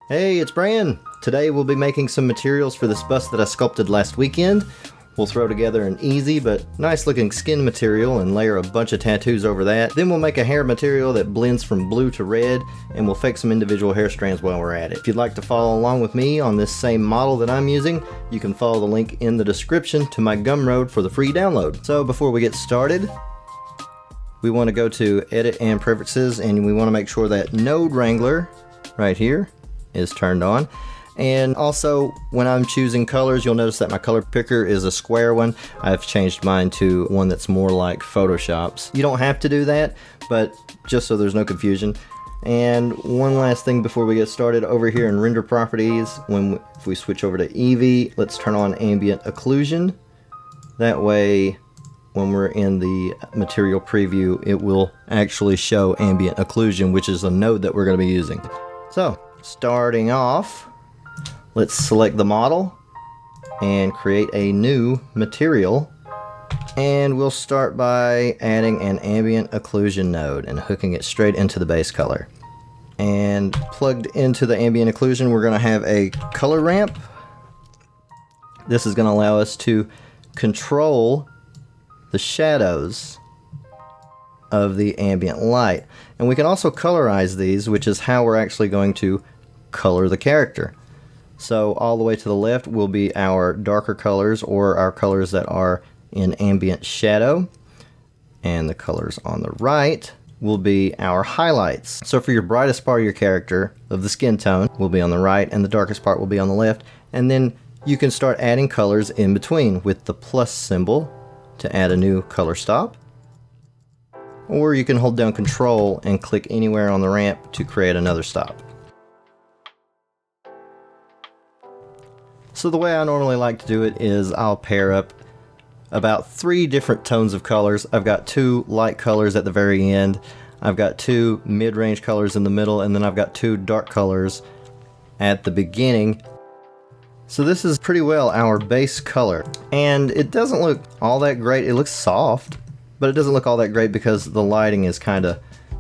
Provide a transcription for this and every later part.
Hey, it's Brand! Today we'll be making some materials for this bust that I sculpted last weekend. We'll throw together an easy but nice looking skin material and layer a bunch of tattoos over that. Then we'll make a hair material that blends from blue to red, and we'll fake some individual hair strands while we're at it. If you'd like to follow along with me on this same model that I'm using, you can follow the link in the description to my Gumroad for the free download. So before we get started, we want to go to Edit and Preferences, and we want to make sure that Node Wrangler right here is turned on. And also, when I'm choosing colors, you'll notice that my color picker is a square one. I've changed mine to one that's more like Photoshop's. You don't have to do that, but just so there's no confusion. And one last thing before we get started, over here in Render Properties, if we switch over to Eevee, let's turn on Ambient Occlusion. That way, when we're in the material preview, it will actually show Ambient Occlusion, which is a node that we're going to be using. So, starting off, let's select the model and create a new material, and we'll start by adding an ambient occlusion node and hooking it straight into the base color. And plugged into the ambient occlusion, we're going to have a color ramp. This is going to allow us to control the shadows of the ambient light, and we can also colorize these, which is how we're actually going to color the character. So all the way to the left will be our darker colors, or our colors that are in ambient shadow, and the colors on the right will be our highlights. So for your brightest part of your character, of the skin tone, will be on the right, and the darkest part will be on the left. And then you can start adding colors in between with the plus symbol to add a new color stop, or you can hold down Control and click anywhere on the ramp to create another stop. So the way I normally like to do it is I'll pair up about 3 different tones of colors. I've got 2 light colors at the very end, I've got 2 mid-range colors in the middle, and then I've got 2 dark colors at the beginning. So this is pretty well our base color, and it doesn't look all that great. It looks soft, but it doesn't look all that great because the lighting is kind of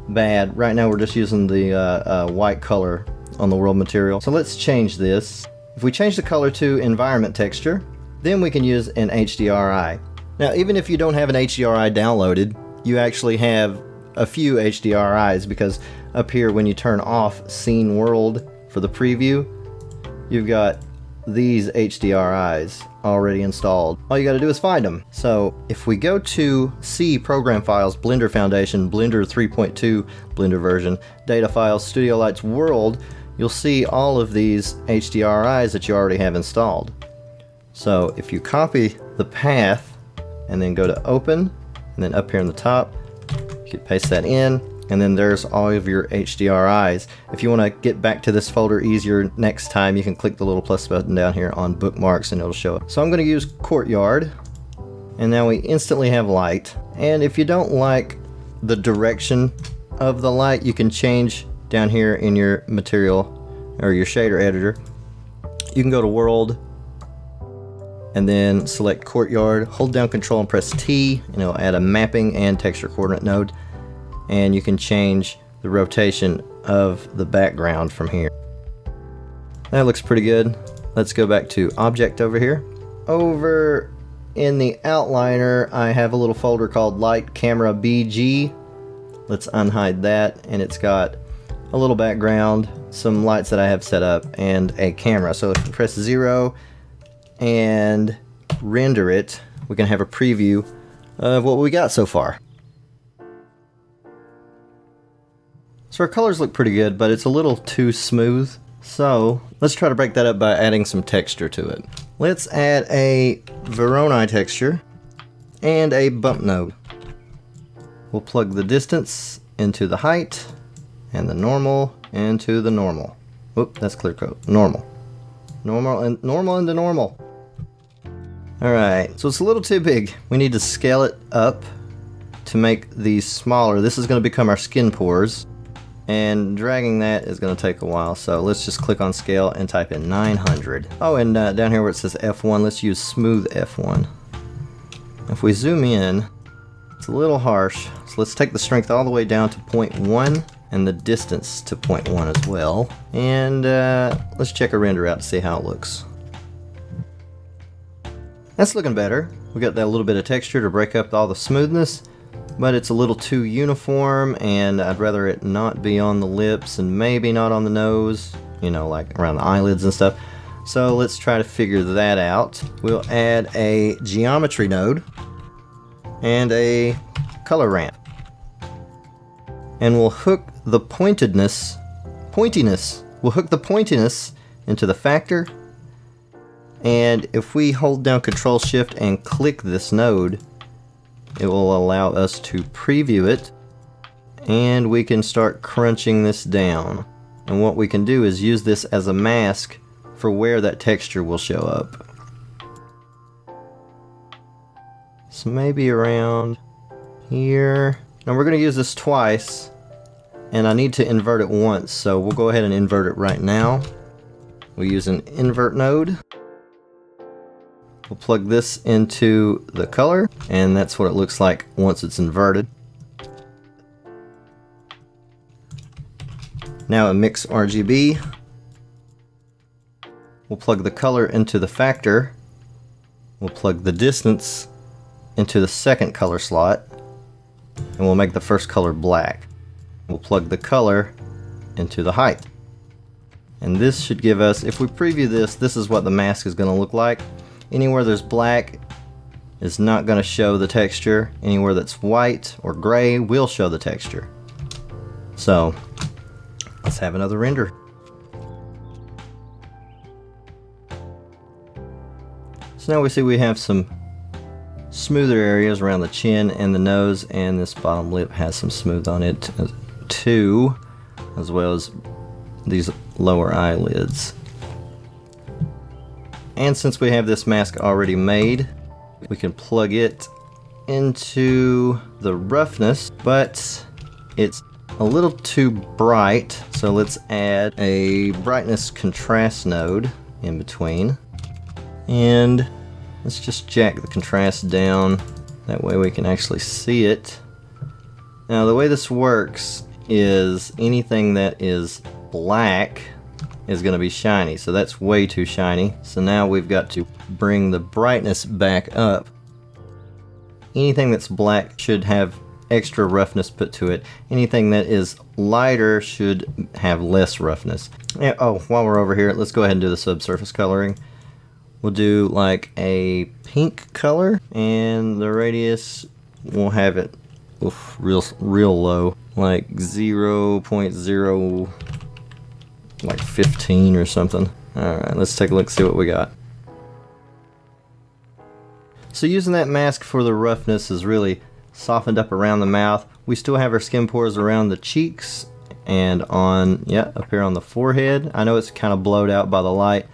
bad. Right now we're just using the white color on the world material. So let's change this. If we change the color to environment texture, then we can use an HDRI. Now, even if you don't have an HDRI downloaded, you actually have a few HDRIs, because up here when you turn off Scene World for the preview, you've got these HDRIs already installed. All you got to do is find them. So if we go to C Program Files, Blender Foundation, Blender 3.2 Blender version, Data Files, Studio Lights World, you'll see all of these HDRIs that you already have installed. So if you copy the path and then go to Open, and then up here in the top, you can paste that in, and then there's all of your HDRIs. If you want to get back to this folder easier next time, you can click the little plus button down here on Bookmarks and it'll show up. So I'm going to use Courtyard, and now we instantly have light. And if you don't like the direction of the light, you can change down here in your material or your shader editor. You can go to World and then select Courtyard, hold down Control and press T, and it'll add a mapping and texture coordinate node. And you can change the rotation of the background from here. That looks pretty good. Let's go back to Object over here. Over in the outliner, I have a little folder called Light Camera BG. Let's unhide that, and it's got a little background, some lights that I have set up, and a camera. So if we press 0 and render it, we can have a preview of what we got so far. So our colors look pretty good, but it's a little too smooth. So let's try to break that up by adding some texture to it. Let's add a Voronoi texture and a bump node. We'll plug the distance into the height and the normal into the normal. Whoop, that's clear coat. Normal. Normal and normal into normal. Alright, so it's a little too big. We need to scale it up to make these smaller. This is going to become our skin pores, and dragging that is going to take a while. So let's just click on scale and type in 900. Oh, and down here where it says F1, let's use smooth F1. If we zoom in, it's a little harsh. So let's take the strength all the way down to 0.1 and the distance to 0.1 as well. And let's check a render out to see how it looks. That's looking better. We got that little bit of texture to break up all the smoothness, but it's a little too uniform, and I'd rather it not be on the lips and maybe not on the nose, you know, like around the eyelids and stuff. So let's try to figure that out. We'll add a geometry node and a color ramp. And we'll hook the pointiness into the factor. And if we hold down Control Shift and click this node, it will allow us to preview it, and we can start crunching this down. And what we can do is use this as a mask for where that texture will show up. So maybe around here. Now we're going to use this twice, and I need to invert it once, so we'll go ahead and invert it right now. We'll use an invert node. We'll plug this into the color, and that's what it looks like once it's inverted. Now a mix RGB. We'll plug the color into the factor. We'll plug the distance into the second color slot, and we'll make the first color black. We'll plug the color into the height. And this should give us, if we preview this, this is what the mask is going to look like. Anywhere there's black is not going to show the texture. Anywhere that's white or gray will show the texture. So let's have another render. So now we see we have some smoother areas around the chin and the nose, and this bottom lip has some smooth on it too, as well as these lower eyelids. And since we have this mask already made, we can plug it into the roughness, but it's a little too bright, so let's add a brightness contrast node in between. And let's just jack the contrast down, that way we can actually see it. Now the way this works is anything that is black is going to be shiny, so that's way too shiny. So now we've got to bring the brightness back up. Anything that's black should have extra roughness put to it. Anything that is lighter should have less roughness. Yeah, oh, while we're over here, let's go ahead and do the subsurface coloring. We'll do like a pink color, and the radius, we'll have it real low, like 0.0, like 15 or something. Alright, let's take a look, see what we got. So using that mask for the roughness is really softened up around the mouth. We still have our skin pores around the cheeks and on, yeah, up here on the forehead. I know it's kind of blowed out by the light,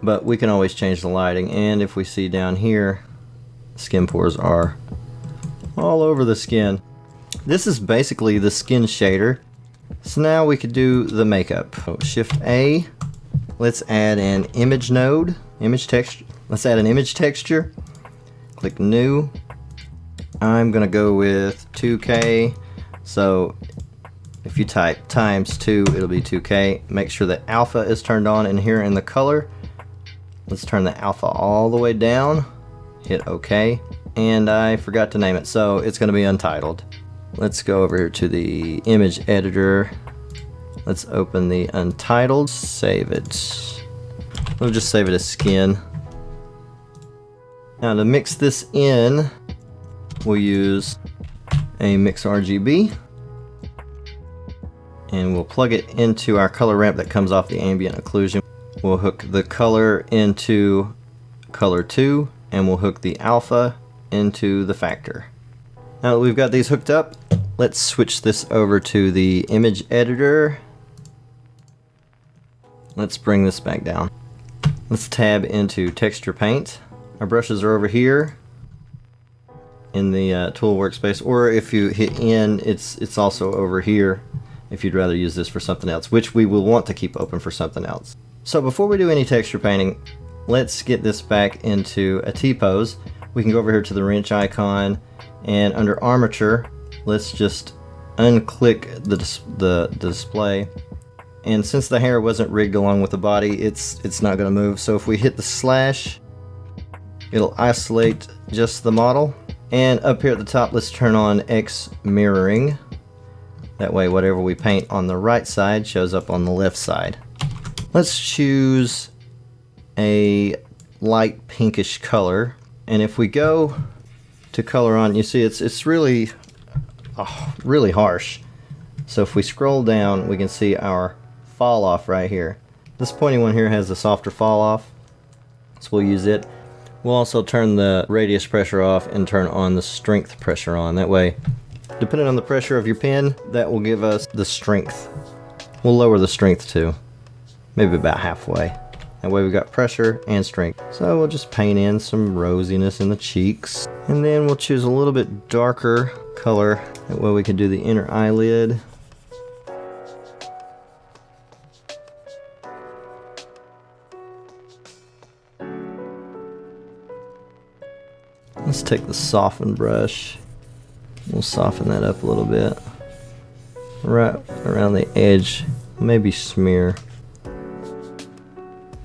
but we can always change the lighting. And if we see down here, skin pores are all over the skin. This is basically the skin shader. So now we could do the makeup. So Shift A. Let's add an image node, image texture. Let's add an image texture. Click New. I'm gonna go with 2K. So if you type ×2, it'll be 2K. Make sure that alpha is turned on in here in the color. Let's turn the alpha all the way down. Hit OK. And I forgot to name it, so it's gonna be untitled. Let's go over here to the image editor. Let's open the untitled, save it. We'll just save it as skin. Now to mix this in, we'll use a mix RGB, and we'll plug it into our color ramp that comes off the ambient occlusion. We'll hook the color into color 2, and we'll hook the alpha into the factor. Now that we've got these hooked up, let's switch this over to the image editor. Let's bring this back down. Let's tab into texture paint. Our brushes are over here in the tool workspace, or if you hit N, it's also over here if you'd rather use this for something else, which we will want to keep open for something else. So before we do any texture painting, let's get this back into a T-pose. We can go over here to the wrench icon, and under armature, let's just unclick the display. And since the hair wasn't rigged along with the body, it's not going to move. So if we hit the slash, it'll isolate just the model. And up here at the top, let's turn on X mirroring. That way whatever we paint on the right side shows up on the left side. Let's choose a light pinkish color. And if we go to color on, you see it's really harsh. So if we scroll down, we can see our fall off right here. This pointy one here has a softer fall off, so we'll use it. We'll also turn the radius pressure off and turn on the strength pressure on. That way, depending on the pressure of your pen, that will give us the strength. We'll lower the strength too, maybe about halfway. That way we've got pressure and strength. So we'll just paint in some rosiness in the cheeks. And then we'll choose a little bit darker color. That way we can do the inner eyelid. Let's take the soften brush. We'll soften that up a little bit. Right around the edge, maybe smear.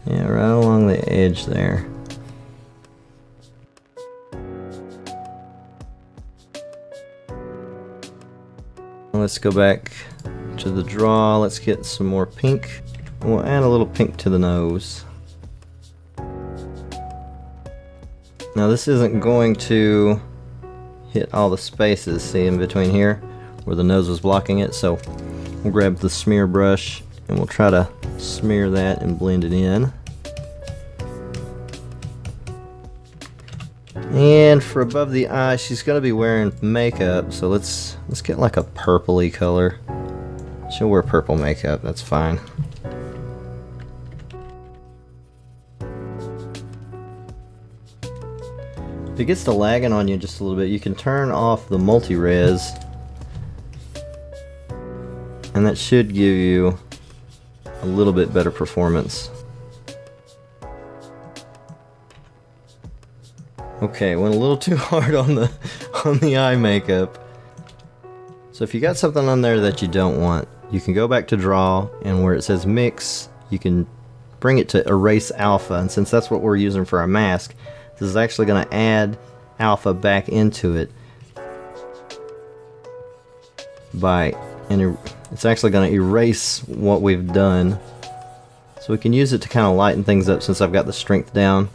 Yeah, right along the edge there. Let's go back to the draw. Let's get some more pink. We'll add a little pink to the nose. Now this isn't going to hit all the spaces, see, in between here where the nose was blocking it, so we'll grab the smear brush and we'll try to smear that and blend it in. And for above the eye, she's going to be wearing makeup, so let's get like a purpley color. She'll wear purple makeup, that's fine. If it gets to lagging on you just a little bit, you can turn off the multi-res, and that should give you a little bit better performance. Okay, went a little too hard on the eye makeup. So if you got something on there that you don't want, you can go back to draw, and where it says mix, you can bring it to erase alpha, and since that's what we're using for our mask, this is actually going to add alpha back into it and it's actually going to erase what we've done. So we can use it to kind of lighten things up since I've got the strength down.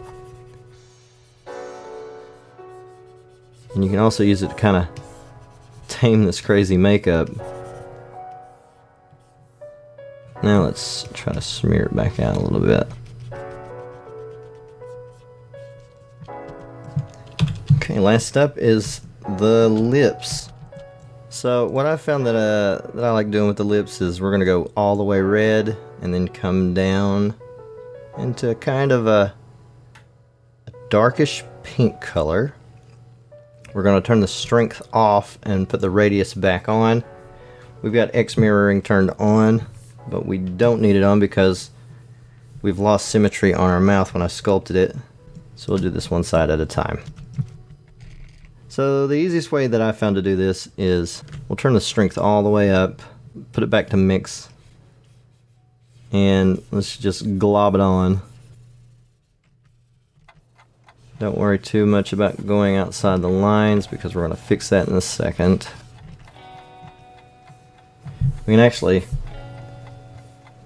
And you can also use it to kind of tame this crazy makeup. Now let's try to smear it back out a little bit. Okay, last up is the lips. So what I found that I like doing with the lips is we're going to go all the way red and then come down into kind of a darkish pink color. We're going to turn the strength off and put the radius back on. We've got X mirroring turned on, but we don't need it on because we've lost symmetry on our mouth when I sculpted it. So we'll do this one side at a time. So the easiest way that I found to do this is we'll turn the strength all the way up, put it back to mix, and let's just glob it on. Don't worry too much about going outside the lines because we're going to fix that in a second. We can actually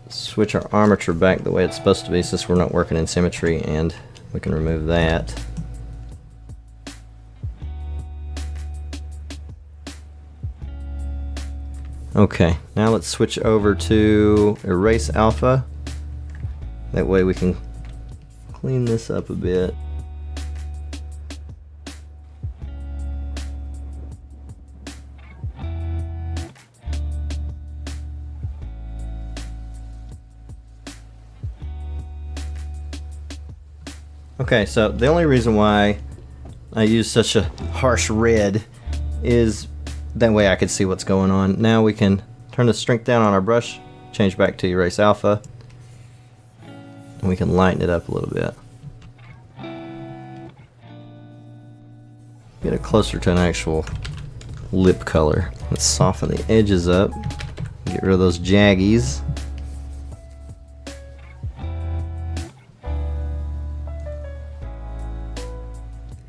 switch our armature back the way it's supposed to be since we're not working in symmetry, and we can remove that. Okay, now let's switch over to erase alpha. That way we can clean this up a bit. Okay, so the only reason why I use such a harsh red is that way I could see what's going on. Now we can turn the strength down on our brush, change back to erase alpha, and we can lighten it up a little bit. Get it closer to an actual lip color. Let's soften the edges up, get rid of those jaggies.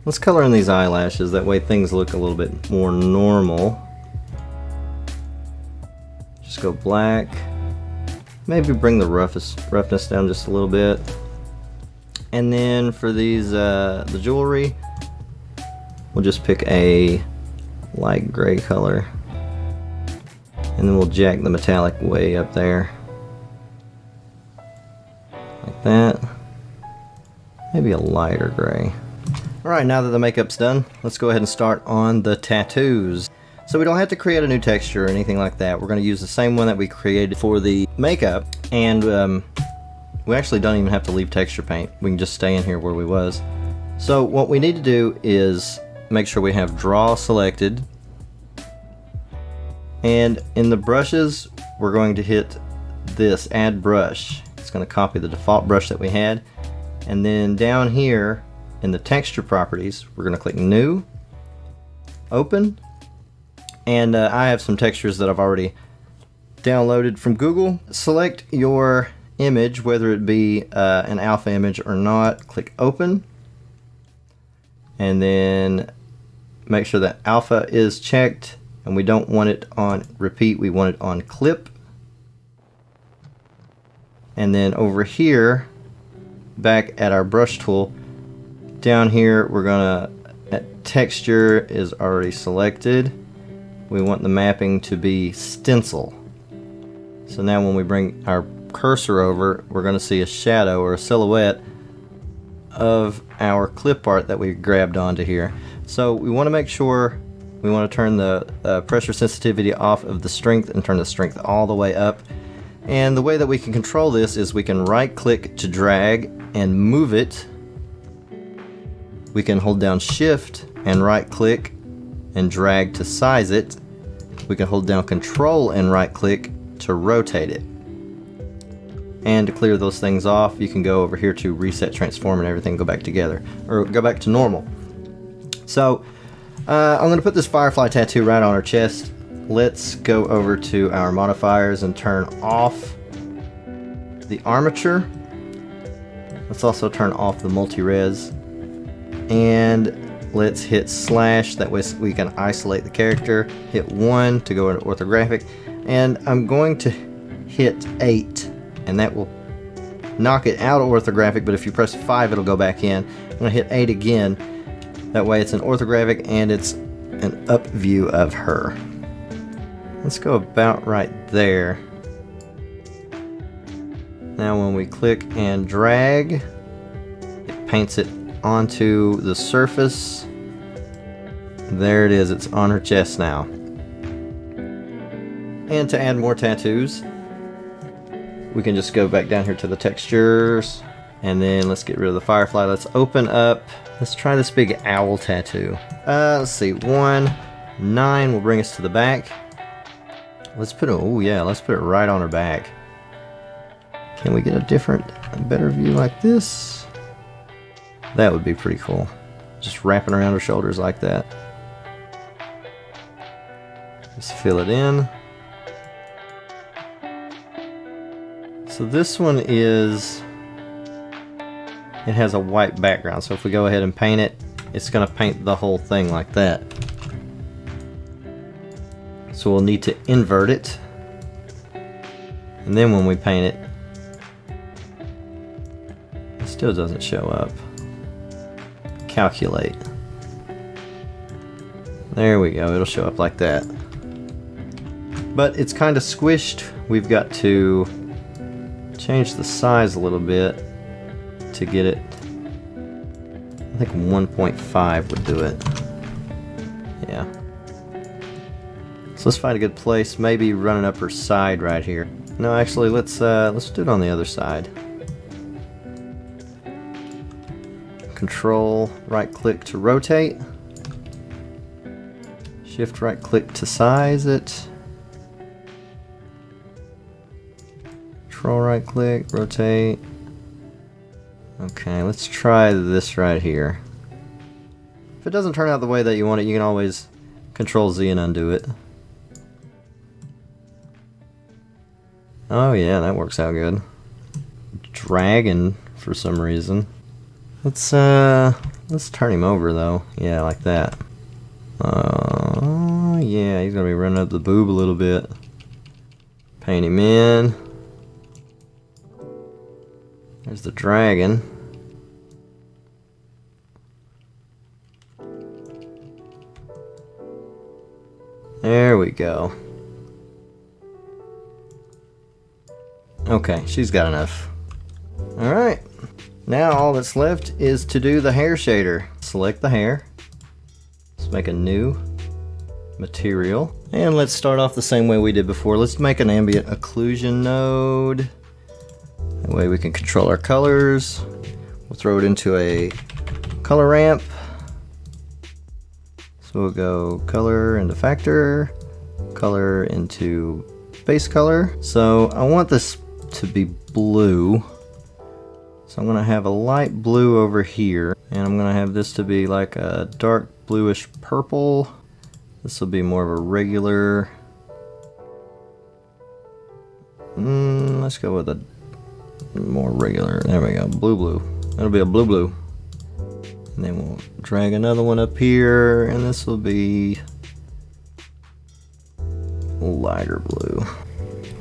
Let's color in these eyelashes, that way things look a little bit more normal. Just go black. Maybe bring the roughness down just a little bit. And then for these, the jewelry, we'll just pick a light gray color. And then we'll jack the metallic way up there. Like that. Maybe a lighter gray. Alright, now that the makeup's done, let's go ahead and start on the tattoos. So we don't have to create a new texture or anything like that. We're going to use the same one that we created for the makeup, and we actually don't even have to leave texture paint. We can just stay in here where we was. So what we need to do is make sure we have draw selected, and in the brushes we're going to hit this add brush. It's going to copy the default brush that we had, and then down here in the texture properties we're going to click new, open, and I have some textures that I've already downloaded from Google. Select your image, whether it be an alpha image or not, click open, and then make sure that alpha is checked, and we don't want it on repeat, we want it on clip. And then over here, back at our brush tool, down here we're gonna, at texture is already selected, we want the mapping to be stencil. So now when we bring our cursor over, we're going to see a shadow or a silhouette of our clip art that we grabbed onto here. So we want to make sure we want to turn the pressure sensitivity off of the strength and turn the strength all the way up. And the way that we can control this is we can right click to drag and move it. We can hold down shift and right click and drag to size it. We can hold down control and right click to rotate it. And to clear those things off, you can go over here to reset, transform, and everything go back together, or go back to normal. So I'm going to put this firefly tattoo right on her chest. Let's go over to our modifiers and turn off the armature. Let's also turn off the multi-res, and let's hit slash, that way we can isolate the character. Hit 1 to go into orthographic, and I'm going to hit 8, and that will knock it out of orthographic, but if you press 5 it'll go back in. I'm going to hit 8 again, that way it's an orthographic and it's an up view of her. Let's go about right there. Now when we click and drag, it paints it onto the surface. There it is, it's on her chest now. And to add more tattoos, we can just go back down here to the textures, and then let's get rid of the firefly. Let's open up, let's try this big owl tattoo. Let's see, 1, 9 will bring us to the back. Let's put it, oh yeah, let's put it right on her back. Can we get a better view like this? That would be pretty cool. Just wrapping around her shoulders like that. Just fill it in. So this one is, it has a white background, so if we go ahead and paint it, it's going to paint the whole thing like that. So we'll need to invert it, and then when we paint it, it still doesn't show up. Calculate. There we go, it'll show up like that. But it's kind of squished. We've got to change the size a little bit to get it. I think 1.5 would do it. Yeah. So let's find a good place, maybe running up her side right here. No, actually, let's do it on the other side. Control right click to rotate. Shift right click to size it. Control right click, rotate. Okay, let's try this right here. If it doesn't turn out the way that you want it, you can always Control Z and undo it. Oh yeah, that works out good. Dragon for some reason. Let's turn him over though. Yeah, like that. Yeah, he's gonna be running up the boob a little bit. Paint him in. There's the dragon. There we go. Okay, she's got enough. Alright, now all that's left is to do the hair shader. Select the hair. Let's make a new material. And let's start off the same way we did before. Let's make an ambient occlusion node. That way we can control our colors. We'll throw it into a color ramp. So we'll go color into factor, color into base color. So I want this to be blue. So I'm gonna have a light blue over here, and I'm gonna have this to be like a dark bluish purple. This will be more of a regular. Let's go with a more regular. There we go, blue. That'll be a blue. And then we'll drag another one up here, and this will be lighter blue.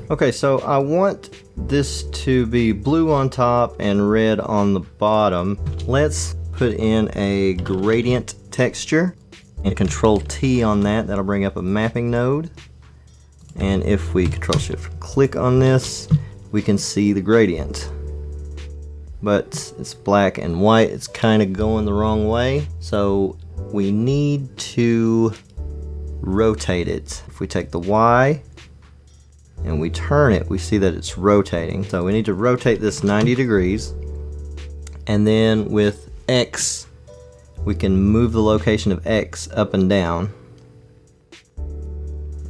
Okay, so I want this to be blue on top and red on the bottom. Let's put in a gradient texture and Control T on that. That'll bring up a mapping node. And if we Control Shift click on this, we can see the gradient. But it's black and white. It's kind of going the wrong way. So we need to rotate it. If we take the Y and we turn it, we see that it's rotating. So we need to rotate this 90 degrees. And then with X, we can move the location of X up and down.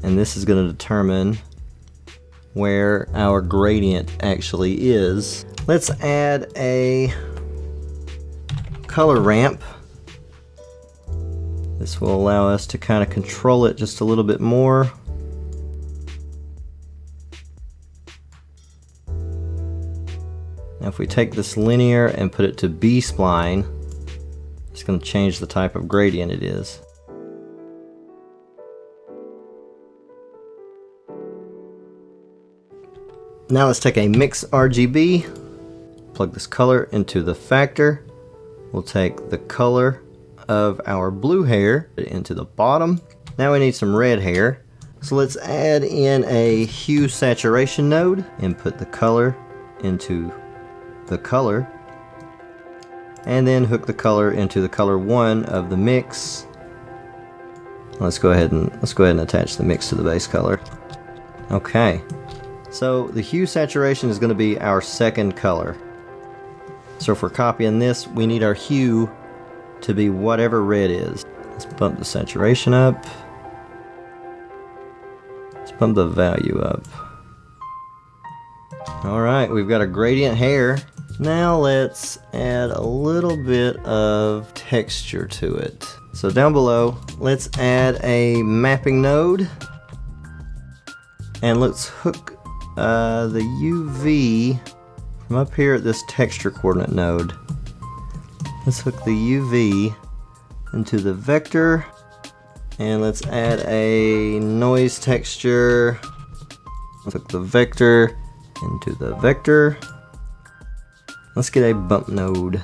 And this is going to determine where our gradient actually is. Let's add a color ramp. This will allow us to kind of control it just a little bit more. Now if we take this linear and put it to B-spline, it's going to change the type of gradient it is. Now let's take a mix RGB, plug this color into the factor. We'll take the color of our blue hair into the bottom. Now we need some red hair. So let's add in a hue saturation node and put the color into the color. And then hook the color into the color 1 of the mix. Let's go ahead and attach the mix to the base color. Okay. So the hue saturation is going to be our second color. So if we're copying this, we need our hue to be whatever red is. Let's bump the saturation up. Let's bump the value up. Alright, we've got a gradient hair. Now let's add a little bit of texture to it. So down below, let's add a mapping node. And let's hook the UV from up here at this texture coordinate node. Let's hook the UV into the vector, and let's add a noise texture. Let's hook the vector into the vector. Let's get a bump node.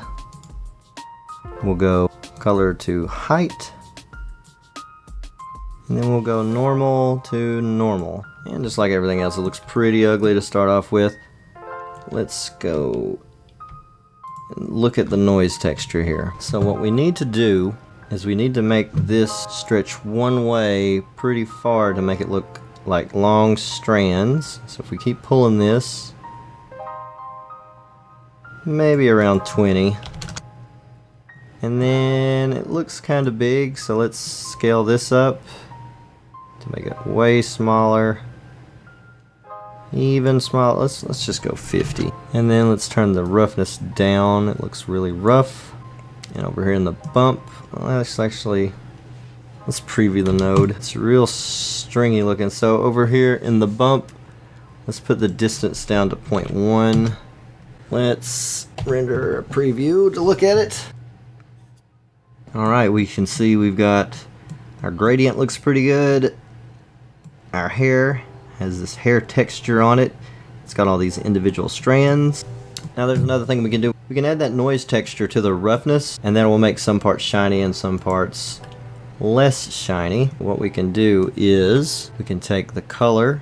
We'll go color to height, and then we'll go normal to normal. And just like everything else, it looks pretty ugly to start off with. Let's go and look at the noise texture here. So what we need to do is we need to make this stretch one way pretty far to make it look like long strands. So if we keep pulling this, maybe around 20. And then it looks kind of big, so let's scale this up to make it way smaller. Even smaller. Let's just go 50. And then let's turn the roughness down. It looks really rough. And over here in the bump, let's actually Let's preview the node. It's real stringy looking. So over here in the bump, let's put the distance down to 0.1. Let's render a preview to look at it. Alright, we can see we've got our gradient looks pretty good. Our hair has this hair texture on it. It's got all these individual strands. Now there's another thing we can do. We can add that noise texture to the roughness, and then we'll make some parts shiny and some parts less shiny. What we can do is we can take the color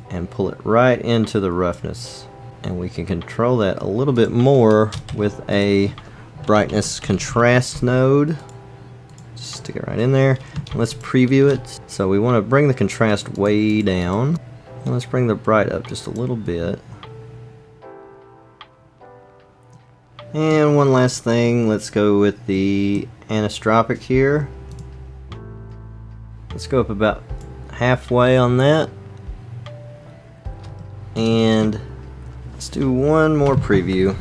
and pull it right into the roughness, and we can control that a little bit more with a brightness contrast node. Just stick it right in there. Let's preview it. So we want to bring the contrast way down, and let's bring the bright up just a little bit. And one last thing, let's go with the anisotropic here. Let's go up about halfway on that. And let's do one more preview.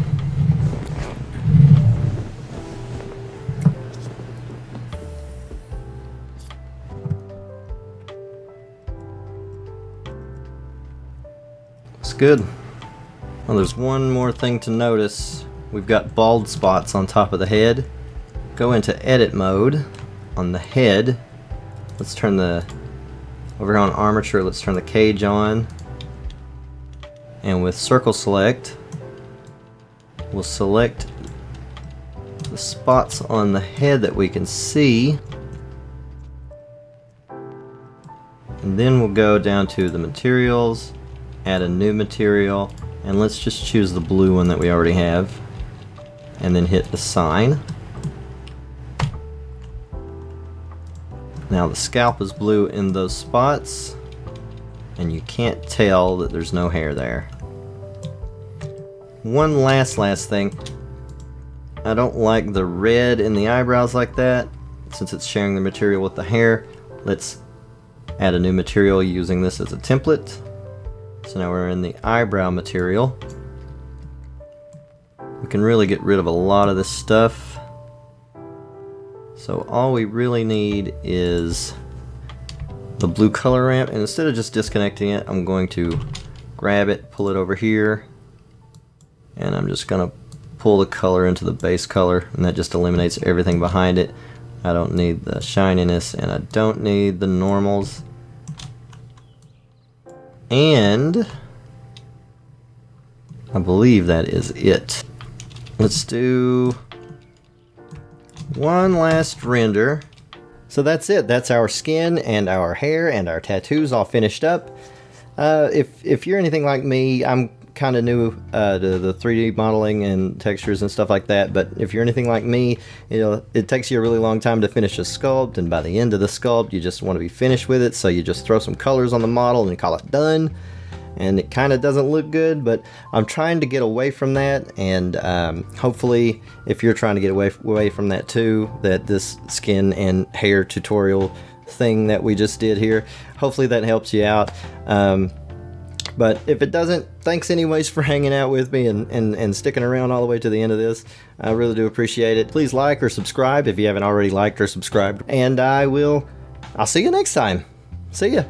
Looks good. Well, there's one more thing to notice. We've got bald spots on top of the head. Go into edit mode on the head. Let's turn the, over here on armature, let's turn the cage on. And with circle select, we'll select the spots on the head that we can see. And then we'll go down to the materials, add a new material, and let's just choose the blue one that we already have. And then hit assign. Now the scalp is blue in those spots, and you can't tell that there's no hair there. One last thing. I don't like the red in the eyebrows like that. Since it's sharing the material with the hair, let's add a new material using this as a template. So now we're in the eyebrow material. We can really get rid of a lot of this stuff. So all we really need is the blue color ramp, and instead of just disconnecting it, I'm going to grab it, pull it over here, and I'm just gonna pull the color into the base color, and that just eliminates everything behind it. I don't need the shininess, and I don't need the normals. And I believe that is it. Let's do one last render. So that's it. That's our skin and our hair and our tattoos all finished up. If you're anything like me, I'm kind of new to the 3D modeling and textures and stuff like that, but if you're anything like me, you know, it takes you a really long time to finish a sculpt, and by the end of the sculpt you just want to be finished with it, so you just throw some colors on the model and call it done. And it kind of doesn't look good, but I'm trying to get away from that, and hopefully if you're trying to get away from that too, that this skin and hair tutorial thing that we just did here, hopefully that helps you out. But if it doesn't, thanks anyways for hanging out with me and sticking around all the way to the end of this. I really do appreciate it. Please like or subscribe if you haven't already liked or subscribed, and I'll see you next time. See ya.